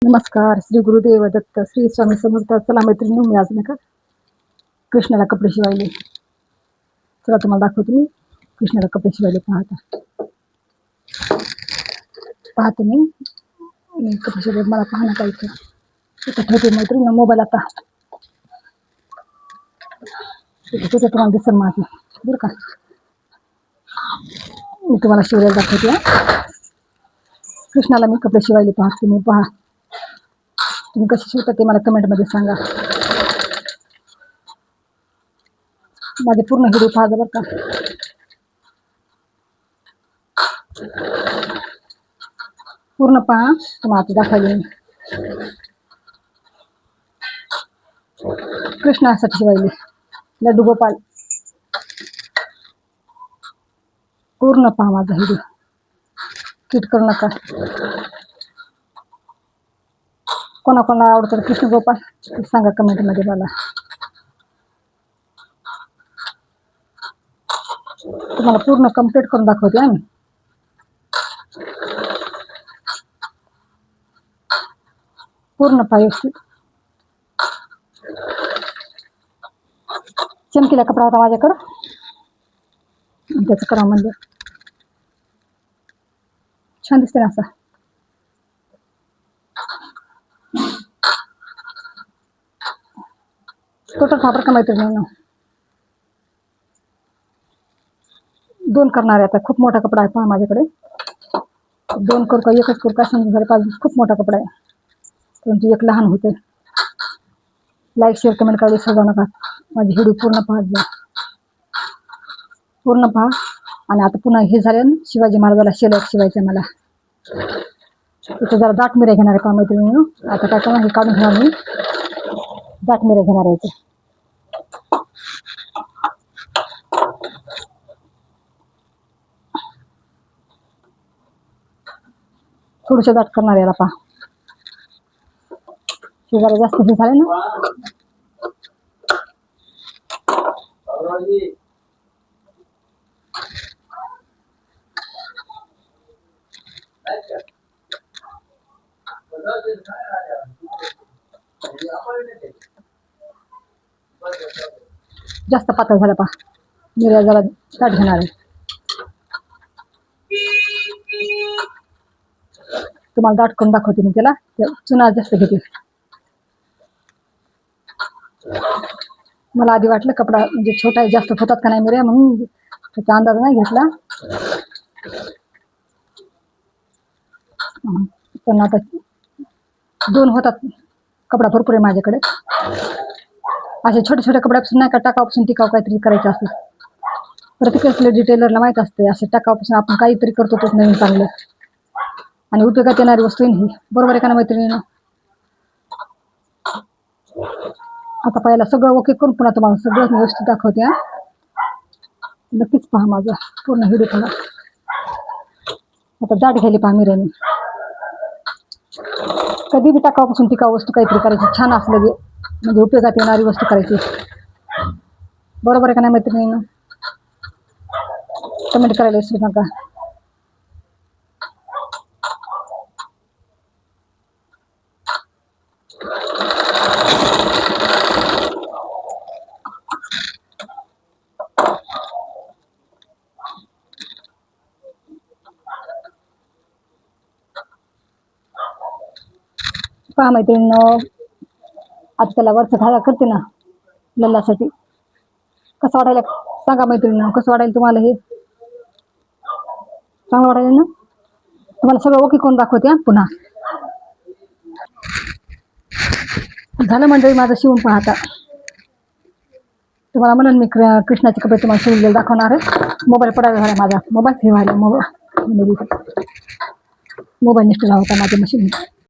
नमस्कार. श्री गुरुदेव दत्त, श्री स्वामी समर्थ. चला मैत्रिणी, मी आज नका कृष्णाला कपडे शिवायले. चला तुम्हाला दाखवते मी कृष्णाला कपडे शिवायले. पाहते मी कपडे शिवाय मला पाहणं काय इथं ठेवते मैत्रिणी मोबाईल. आता तिथे तुम्हाला दिसेल माझं बरं का. मी तुम्हाला शिवायला दाखवते. कृष्णाला मी कपडे शिवायले. पाहते मी. पहा तुम्ही कसे शिवता ते मला कमेंटमध्ये सांगा. माझे पूर्ण व्हिडिओ पहा बरं का. पूर्ण पहा. तुम्हाला आता दाखवले मी कृष्णासाठी शिवायले. लड्डू गोपाल. पूर्ण पहा माझा व्हिडिओ. किट करू नका. कोणाकोणाला आवडतं कृष्ण गोपाल ते सांगा कमेंटमध्ये मला. तुम्हाला पूर्ण कम्प्लीट करून दाखवते आम्ही. पूर्ण पाय चमकीला कपडा होता माझ्याकडं, त्याचं करा म्हणजे छान दिसते ना असा. टोटल फाबर का मैत्रिणी 2 करणार आहे. आता खूप मोठा कपडा आहे पहा माझ्याकडे. 2 करू का 1च करू का समजून झालं पाहिजे. खूप मोठा कपडा आहे. तुमची एक लहान होते. लाईक शेअर कमेंट करायला विसरू नका. माझी व्हिडिओ पूर्ण पाहा. पूर्ण पहा. आणि आता पुन्हा हे झाले ना, शिवाजी महाराजाला शेलक शिवायचं मला. इथं जरा दाट मिऱ्या घेणार आहे पहा मैत्रिणी. आता काय करणार, हे काढून घेणार मी. दाट मिऱ्या घेणार आहे इथे. थोडेसे दाट करणार याला पहा. हे जरा जास्त हे झाले ना. जास्त पातळ झालं पहा. मिऱ्या जरा दाट घेणार आहे. तुम्हाला दाट करून दाखवते मी. त्याला चुना जास्त घेते. मला आधी वाटलं कपडा म्हणजे छोटा आहे, जास्त होतात का नाही मिऱ्या, म्हणून त्याचा अंदाज नाही घेतला. पण आता 2 होतात. कपडा भरपूर आहे माझ्याकडे. असे छोट्या छोट्या कपड्यापासून नाही का टाकापासून टिकाव काहीतरी करायचं असतं. प्रत्येक डिटेलरला माहीत असते असे टाकापासून आपण काहीतरी करतो तेच नवीन चांगलं आणि उपयोगात येणारी वस्तू ही. बरोबर आहे का ना मैत्रिणीनं. आता पहिला सगळं ओके करून पुन्हा तुम्हाला सगळं व्यवस्थित दाखवते. नक्कीच पहा माझा पूर्ण व्हिडिओ पहा. आता दाट घ्यायला पहा मिऱ्याने. कधी बी टाकावापासून टिकाव वस्तू काहीतरी करायची, छान असलं गे म्हणजे उपयोगात येणारी वस्तू करायची. बरोबर आहे का नाही मैत्रिणीनं. कमेंट करायला विसरू नका. पहा मैत्रिणीनं, आता त्याला वरचा धागा करते ना लल्लासाठी. कसं वाटायला सांगा मैत्रिणीनं. कसं वाटायला तुम्हाला हे. चांगलं वाटायला ना. तुम्हाला सगळं ओके करून दाखवते पुन्हा. झालं मंडळी माझं शिवून पाहता. तुम्हाला म्हणून मी कृष्णाचे कपडे तुम्हाला शिवलेले दाखवणार आहे. मोबाईल पडायला झाला माझा. मोबाईल ठेवायला मोबाईल निष्ठला होता माझ्या मशीन.